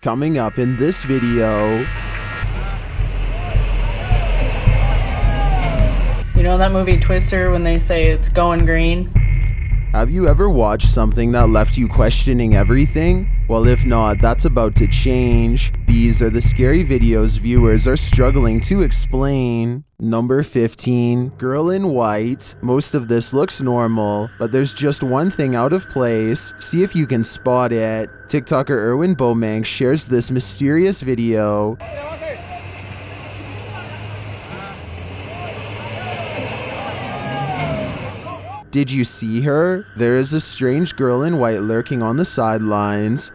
Coming up in this video. You know that movie Twister when they say it's going green? Have you ever watched something that left you questioning everything? Well, if not, that's about to change. These are the scary videos viewers are struggling to explain. Number 15, Girl in White. Most of this looks normal, but there's just one thing out of place. See if you can spot it. TikToker Erwin Bomank shares this mysterious video. Did you see her? There is a strange girl in white lurking on the sidelines.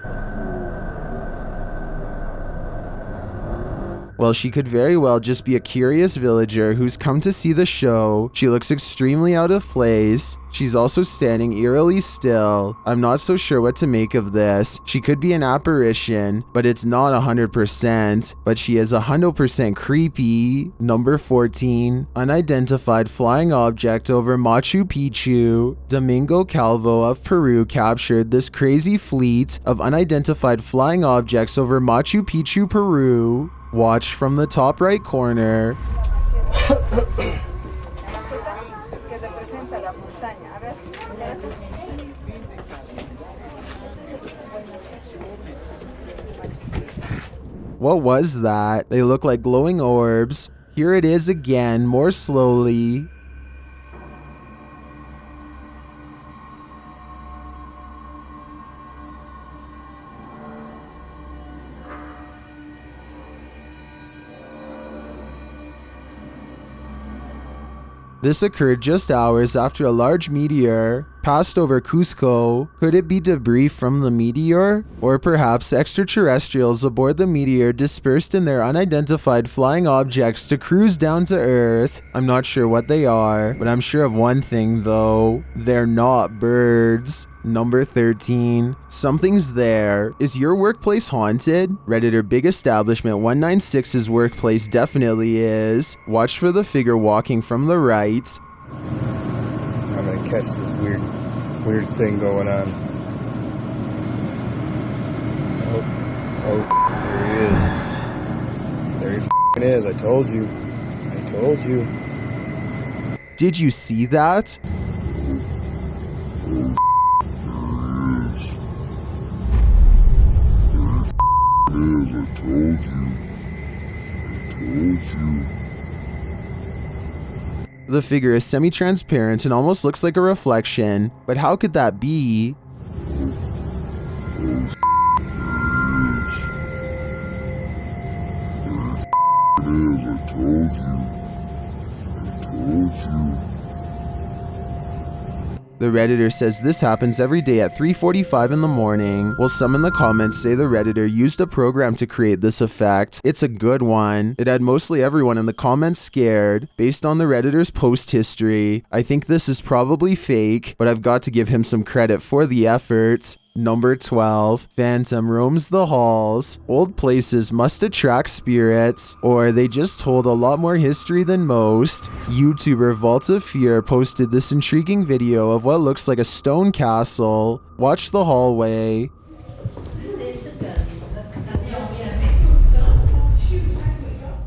Well, she could very well just be a curious villager who's come to see the show. She looks extremely out of place. She's also standing eerily still. I'm not so sure what to make of this. She could be an apparition, but it's not 100%. But she is 100% creepy. Number 14, unidentified flying object over Machu Picchu. Domingo Calvo of Peru captured this crazy fleet of unidentified flying objects over Machu Picchu, Peru. Watch from the top right corner. What was that? They look like glowing orbs. Here it is again, more slowly. This occurred just hours after a large meteor passed over Cusco. Could it be debris from the meteor? Or perhaps extraterrestrials aboard the meteor dispersed in their unidentified flying objects to cruise down to Earth? I'm not sure what they are, but I'm sure of one thing though. They're not birds. Number 13, something's there. Is your workplace haunted? Redditor Big Establishment 196's workplace definitely is. Watch for the figure walking from the right. I'm gonna catch this weird thing going on. Oh, there he is. There he is. I told you. Did you see that? I told you. The figure is semi-transparent and almost looks like a reflection, but how could that be? I told you. The Redditor says this happens every day at 3:45 in the morning. Well, some in the comments say the Redditor used a program to create this effect. It's a good one. It had mostly everyone in the comments scared. Based on the Redditor's post history, I think this is probably fake, but I've got to give him some credit for the effort. Number 12, Phantom roams the halls. Old places must attract spirits, or they just hold a lot more history than most. YouTuber Vault of Fear posted this intriguing video of what looks like a stone castle. Watch the hallway.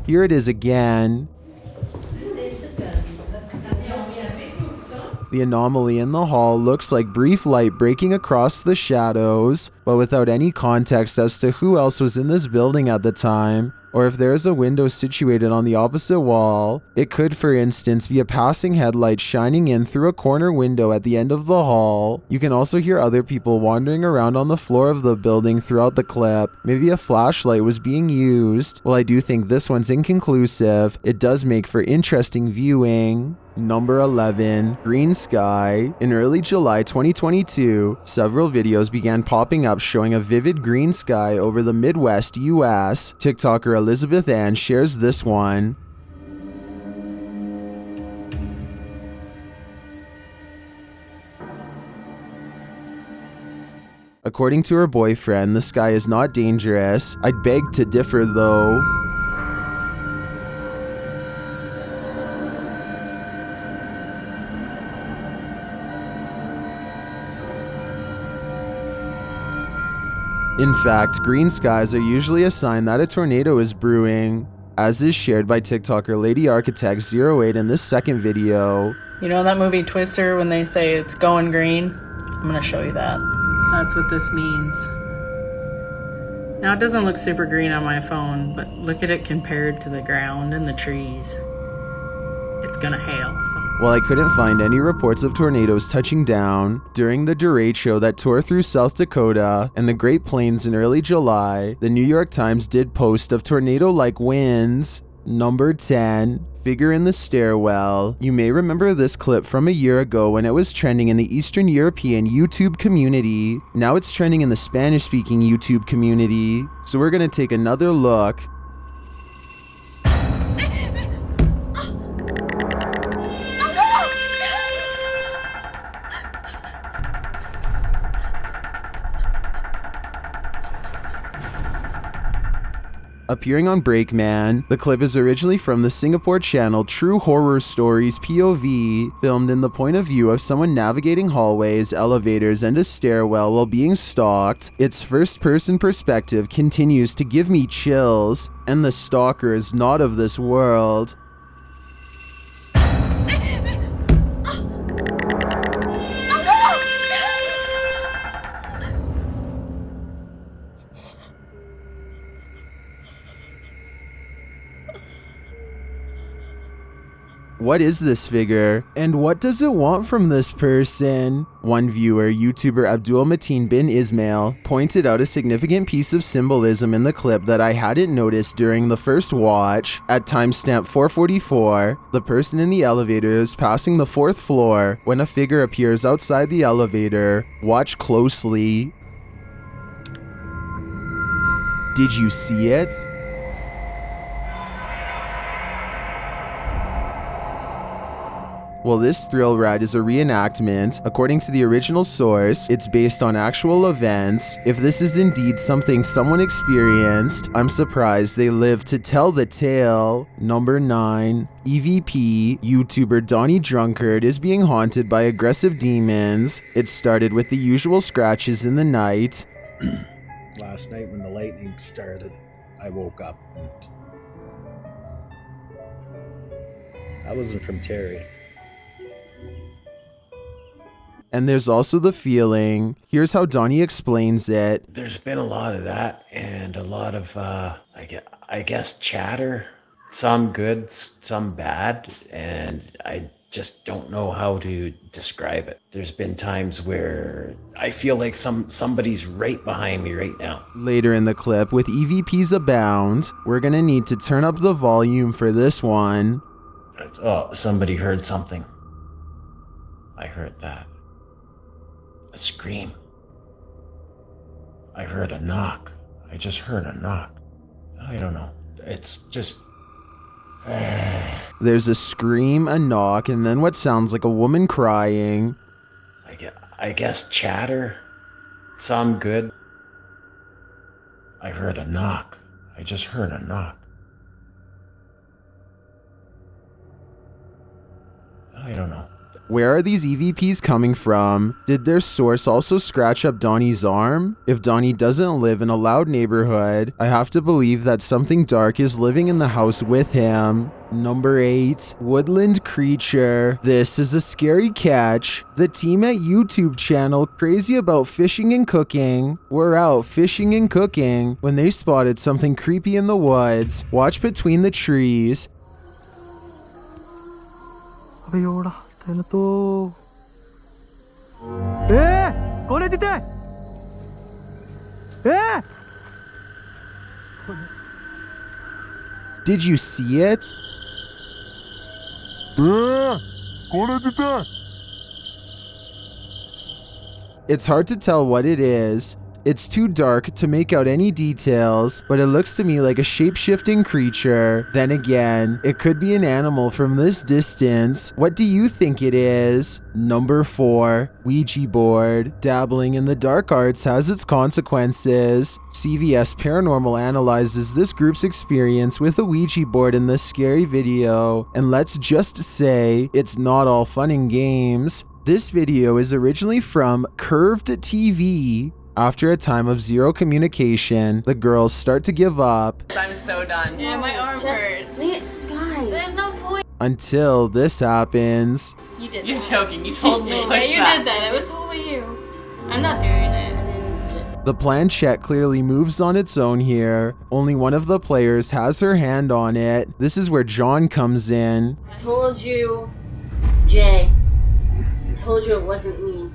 Here it is again. The anomaly in the hall looks like brief light breaking across the shadows, but without any context as to who else was in this building at the time, or if there is a window situated on the opposite wall. It could, for instance, be a passing headlight shining in through a corner window at the end of the hall. You can also hear other people wandering around on the floor of the building throughout the clip. Maybe a flashlight was being used. While I do think this one's inconclusive, it does make for interesting viewing. Number 11, Green Sky. In early July 2022, several videos began popping up showing a vivid green sky over the Midwest US. TikToker Elizabeth Ann shares this one. According to her boyfriend, the sky is not dangerous. I'd beg to differ though. In fact, green skies are usually a sign that a tornado is brewing, as is shared by TikToker Lady Architect 08 in this second video. You know that movie Twister when they say it's going green? I'm gonna show you that. That's what this means. Now it doesn't look super green on my phone, but look at it compared to the ground and the trees. It's gonna hail. While I couldn't find any reports of tornadoes touching down during the derecho that tore through South Dakota and the Great Plains in early July, the New York Times did post of tornado-like winds. Number 10, figure in the stairwell. You may remember this clip from a year ago when it was trending in the Eastern European YouTube community. Now it's trending in the Spanish-speaking YouTube community. So we're gonna take another look. Appearing on Breakman, the clip is originally from the Singapore channel True Horror Stories POV, filmed in the point of view of someone navigating hallways, elevators, and a stairwell while being stalked. Its first-person perspective continues to give me chills, and the stalker is not of this world. What is this figure? And what does it want from this person? One viewer, YouTuber Abdul Mateen bin Ismail, pointed out a significant piece of symbolism in the clip that I hadn't noticed during the first watch. At timestamp 4:44, the person in the elevator is passing the 4th floor when a figure appears outside the elevator. Watch closely. Did you see it? Well, this thrill ride is a reenactment. According to the original source, it's based on actual events. If this is indeed something someone experienced, I'm surprised they lived to tell the tale. Number 9. EVP, YouTuber Donnie Drunkard is being haunted by aggressive demons. It started with the usual scratches in the night. Last night when the lightning started, I woke up. That wasn't from Terry. And there's also the feeling. Here's how Donnie explains it. There's been a lot of that and a lot of, I guess, chatter. Some good, some bad, and I just don't know how to describe it. There's been times where I feel like somebody's right behind me right now. Later in the clip, with EVPs abound, we're gonna need to turn up the volume for this one. Oh, somebody heard something. I heard that. A scream. I heard a knock. I just heard a knock. I don't know. It's just... There's a scream, a knock, and then what sounds like a woman crying. I guess chatter. Some good. I heard a knock. I just heard a knock. I don't know. Where are these EVPs coming from? Did their source also scratch up Donnie's arm? If Donnie doesn't live in a loud neighborhood, I have to believe that something dark is living in the house with him. Number 8, Woodland Creature. This is a scary catch. The team at YouTube channel Crazy About Fishing and Cooking were out fishing and cooking when they spotted something creepy in the woods. Watch between the trees. Did you see it? It's hard to tell what it is. It's too dark to make out any details, but it looks to me like a shape-shifting creature. Then again, it could be an animal from this distance. What do you think it is? Number 4, Ouija board. Dabbling in the dark arts has its consequences. CVS Paranormal analyzes this group's experience with a Ouija board in this scary video, and let's just say it's not all fun and games. This video is originally from Curved TV. After a time of zero communication, the girls start to give up I'm so done. Yeah, my arm hurts. Guys, there's no point. until this happens. You did You're that. joking. You told me. Yeah, you did that. It was totally you. I'm not doing it. I didn't. The planchette clearly moves on its own here. Only one of the players has her hand on it. This is where John comes in. I told you, Jay. I told you it wasn't me.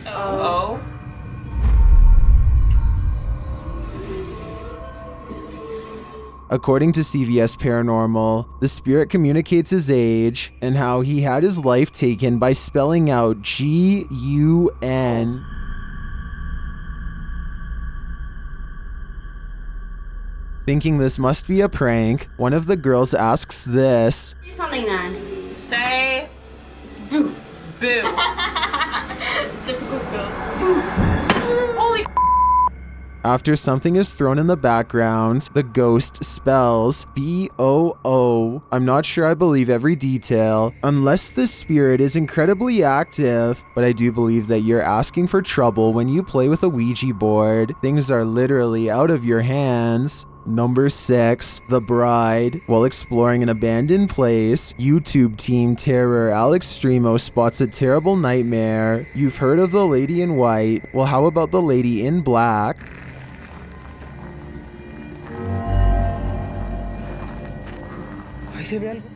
Oh. According to CVS Paranormal, the spirit communicates his age and how he had his life taken by spelling out G-U-N. Thinking this must be a prank, one of the girls asks this. Say something then. Say boo. Boo. Typical girls. Holy After something is thrown in the background, the ghost spells B-O-O. I'm not sure I believe every detail, unless the spirit is incredibly active, but I do believe that you're asking for trouble when you play with a Ouija board. Things are literally out of your hands. Number 6, The Bride. While exploring an abandoned place, YouTube team terror Alex Stremo spots a terrible nightmare. You've heard of the Lady in White. Well, how about the Lady in Black?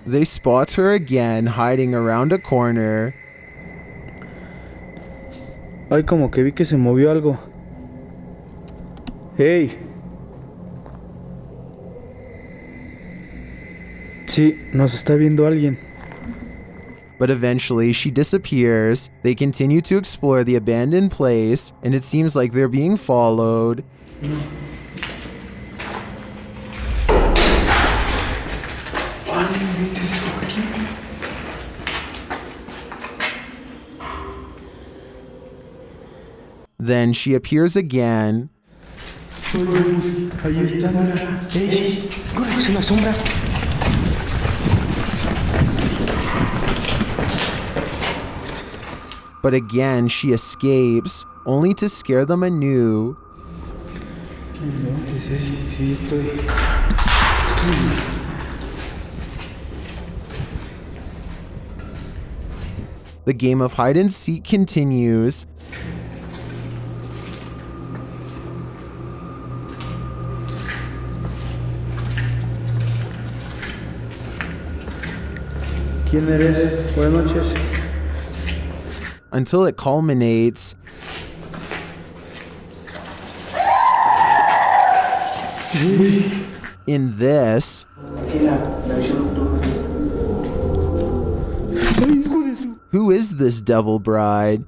They spot her again hiding around a corner. Ay, como que vi que se movió algo. Hey. Sí, nos está viendo alguien. But eventually she disappears. They continue to explore the abandoned place, and it seems like they're being followed. Then she appears again. Ahí está, mira. Hey, es una sombra. But again she escapes, only to scare them anew. Sí, estoy. The game of hide and seek continues. ¿Quién eres? Buenas noches. Until it culminates. In this. Who is this devil bride?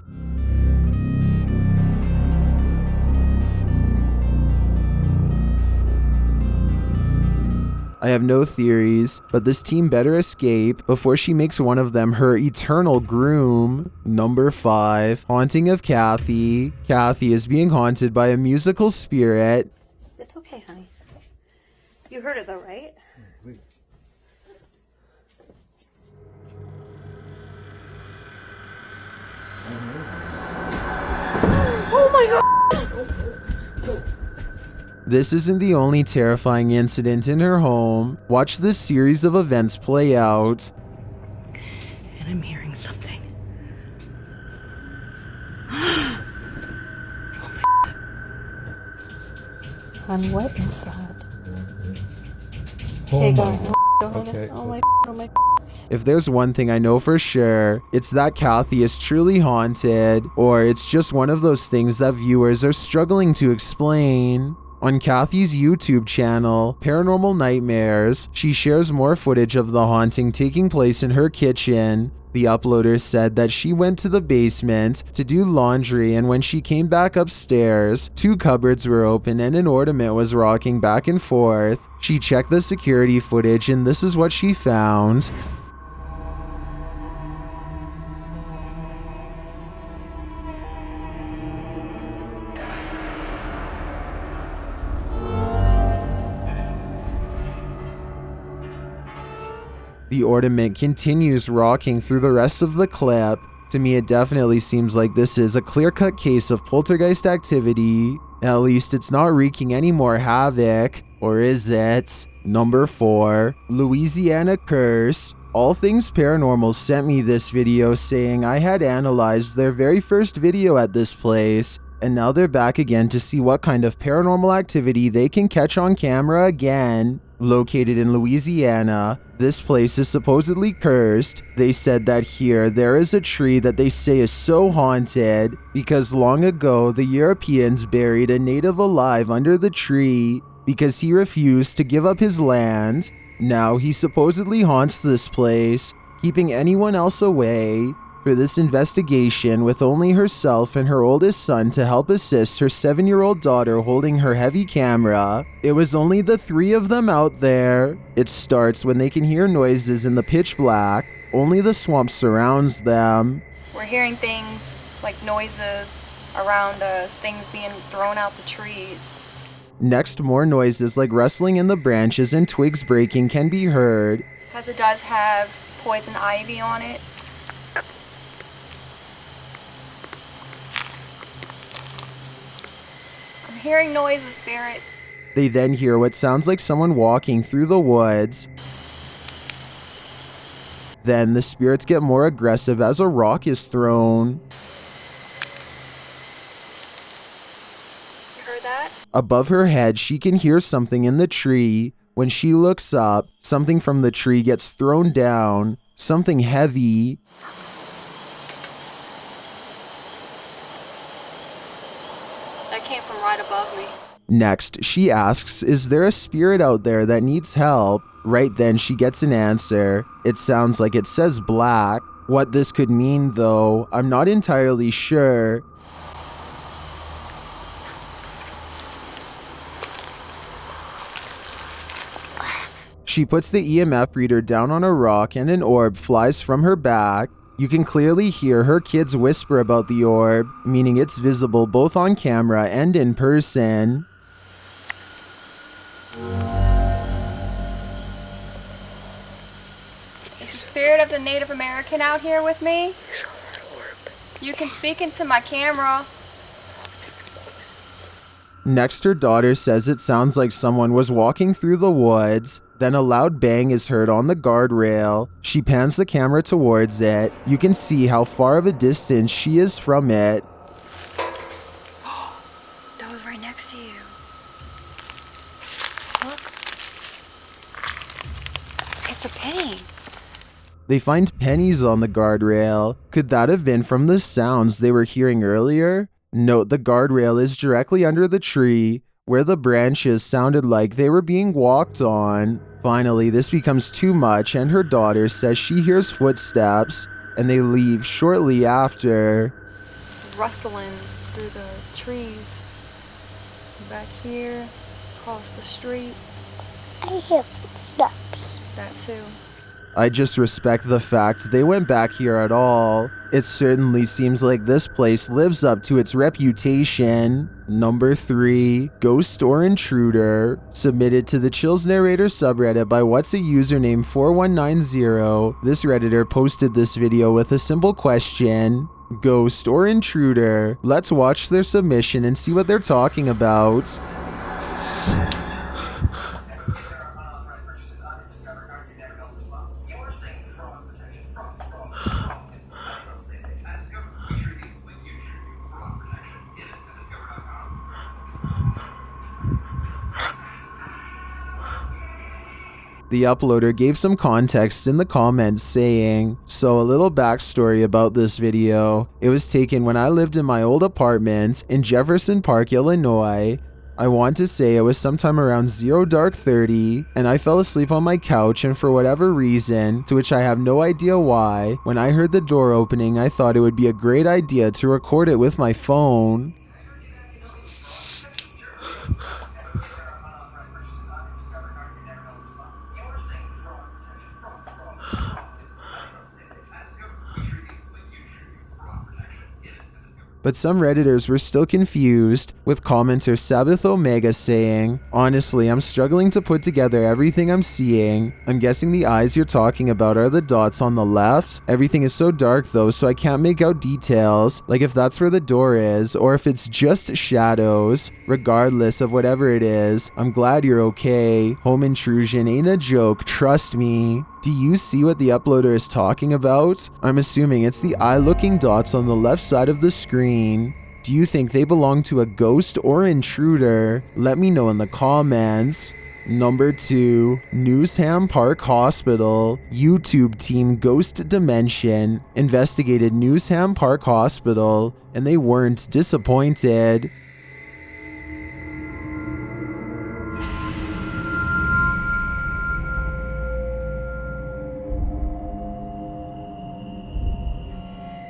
I have no theories, but this team better escape before she makes one of them her eternal groom. Number 5, Haunting of Kathy. Kathy is being haunted by a musical spirit. It's okay, honey. You heard it though, right? Oh my god! This isn't the only terrifying incident in her home. Watch this series of events play out. And I'm hearing something. Hon, what is that? Okay, go on. Okay. Oh my. If there's one thing I know for sure, it's that Kathy is truly haunted, or it's just one of those things that viewers are struggling to explain. On Kathy's YouTube channel, Paranormal Nightmares, she shares more footage of the haunting taking place in her kitchen. The uploader said that she went to the basement to do laundry, and when she came back upstairs, 2 cupboards were open and an ornament was rocking back and forth. She checked the security footage and this is what she found. The ornament continues rocking through the rest of the clip. To me, it definitely seems like this is a clear-cut case of poltergeist activity. At least it's not wreaking any more havoc. Or is it? Number 4, Louisiana Curse. All Things Paranormal sent me this video saying I had analyzed their very first video at this place, and now they're back again to see what kind of paranormal activity they can catch on camera again. Located in Louisiana, this place is supposedly cursed. They said that here there is a tree that they say is so haunted because long ago the Europeans buried a native alive under the tree because he refused to give up his land. Now he supposedly haunts this place, keeping anyone else away. For this investigation, with only herself and her oldest son to help assist her 7-year-old daughter holding her heavy camera, it was only the 3 of them out there. It starts when they can hear noises in the pitch black. Only the swamp surrounds them. We're hearing things like noises around us, things being thrown out the trees. Next, more noises like rustling in the branches and twigs breaking can be heard. Because it does have poison ivy on it. I'm hearing noises, Spirit. They then hear what sounds like someone walking through the woods. Then the spirits get more aggressive as a rock is thrown. You heard that? Above her head, she can hear something in the tree. When she looks up, something from the tree gets thrown down, something heavy. That came from right above me. Next, she asks, is there a spirit out there that needs help? Right then, she gets an answer. It sounds like it says black. What this could mean, though, I'm not entirely sure. She puts the EMF reader down on a rock and an orb flies from her back. You can clearly hear her kids whisper about the orb, meaning it's visible both on camera and in person. Is the spirit of the Native American out here with me? You can speak into my camera. Next, her daughter says it sounds like someone was walking through the woods. Then a loud bang is heard on the guardrail. She pans the camera towards it. You can see how far of a distance she is from it. That was right next to you. Look. It's a penny. They find pennies on the guardrail. Could that have been from the sounds they were hearing earlier? Note the guardrail is directly under the tree, where the branches sounded like they were being walked on. Finally, this becomes too much and her daughter says she hears footsteps, and they leave shortly after. Rustling through the trees. Back here, across the street. I hear footsteps. That too. I just respect the fact they went back here at all. It certainly seems like this place lives up to its reputation. Number 3, Ghost or Intruder. Submitted to the Chills Narrator subreddit by What's a Username 4190. This redditor posted this video with a simple question: Ghost or Intruder? Let's watch their submission and see what they're talking about. The uploader gave some context in the comments saying, so a little backstory about this video. It was taken when I lived in my old apartment in Jefferson Park, Illinois. I want to say it was sometime around 0:30, and I fell asleep on my couch, and for whatever reason, to which I have no idea why, when I heard the door opening, I thought it would be a great idea to record it with my phone. but some Redditors were still confused, with commenter Sabbath Omega saying, "Honestly, I'm struggling to put together everything I'm seeing. I'm guessing the eyes you're talking about are the dots on the left. Everything is so dark though, so I can't make out details, like if that's where the door is, or if it's just shadows. Regardless of whatever it is, I'm glad you're okay. Home intrusion ain't a joke, trust me." Do you see what the uploader is talking about? I'm assuming it's the eye-looking dots on the left side of the screen. Do you think they belong to a ghost or intruder? Let me know in the comments. Number 2, Newsham Park Hospital. YouTube team Ghost Dimension investigated Newsham Park Hospital, and they weren't disappointed.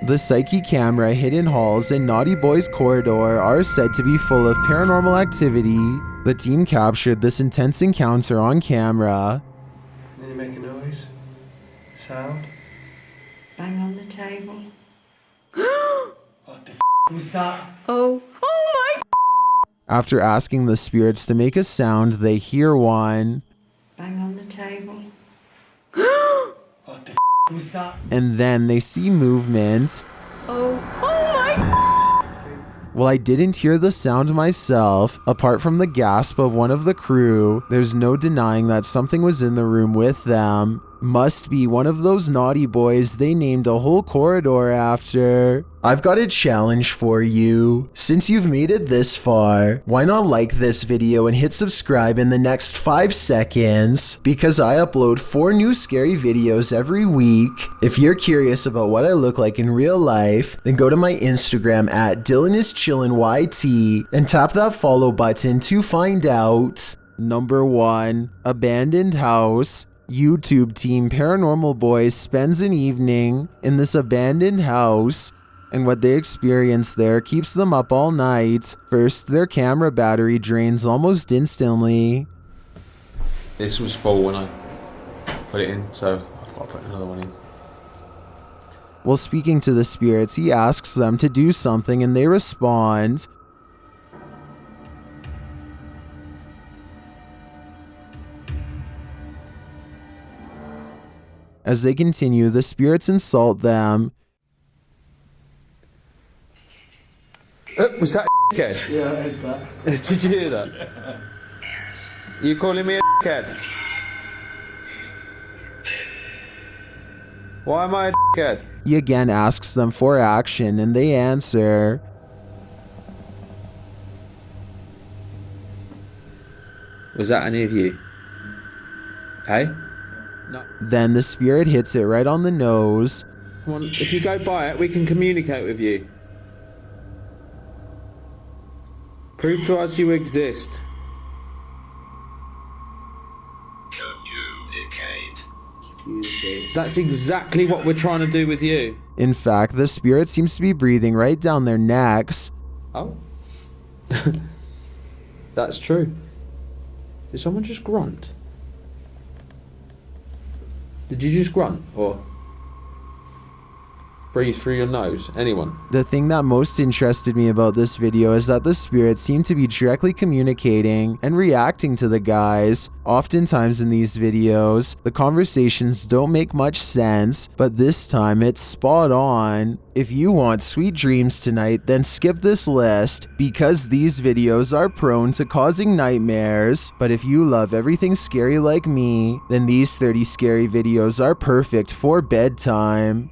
The Psyche camera, hidden halls, and Naughty Boys corridor are said to be full of paranormal activity. The team captured this intense encounter on camera. Then you make a noise? Sound? Bang on the table. What the was that? Oh my. After asking the spirits to make a sound, they hear one. Bang on the table. What the was that? And then they see movement. Oh my. Well, I didn't hear the sound myself. Apart from the gasp of one of the crew, there's no denying that something was in the room with them. Must be one of those naughty boys they named a whole corridor after. I've got a challenge for you. Since you've made it this far, why not like this video and hit subscribe in the next 5 seconds? Because I upload 4 new scary videos every week. If you're curious about what I look like in real life, then go to my Instagram at DylanIsChillinYT and tap that follow button to find out. Number 1, abandoned house. YouTube team Paranormal Boys spends an evening in this abandoned house, and what they experience there keeps them up all night. First, their camera battery drains almost instantly. This was full when I put it in, so I've got to put another one in. While speaking to the spirits, he asks them to do something and they respond. As they continue, the spirits insult them. Was that a dickhead? Yeah, I heard that. Did you hear that? You calling me a dickhead? Why am I a dickhead? He again asks them for action and they answer. Was that any of you? Hey? No. Then the spirit hits it right on the nose. Come on, if you go by it, we can communicate with you. Prove to us you exist. Communicate. That's exactly what we're trying to do with you. In fact, the spirit seems to be breathing right down their necks. Oh. That's true. Did someone just grunt? Did you just grunt or breathe through your nose? Anyone? The thing that most interested me about this video is that the spirits seem to be directly communicating and reacting to the guys. Oftentimes in these videos, the conversations don't make much sense, but this time it's spot on. If you want sweet dreams tonight, then skip this list because these videos are prone to causing nightmares. But if you love everything scary like me, then these 30 scary videos are perfect for bedtime.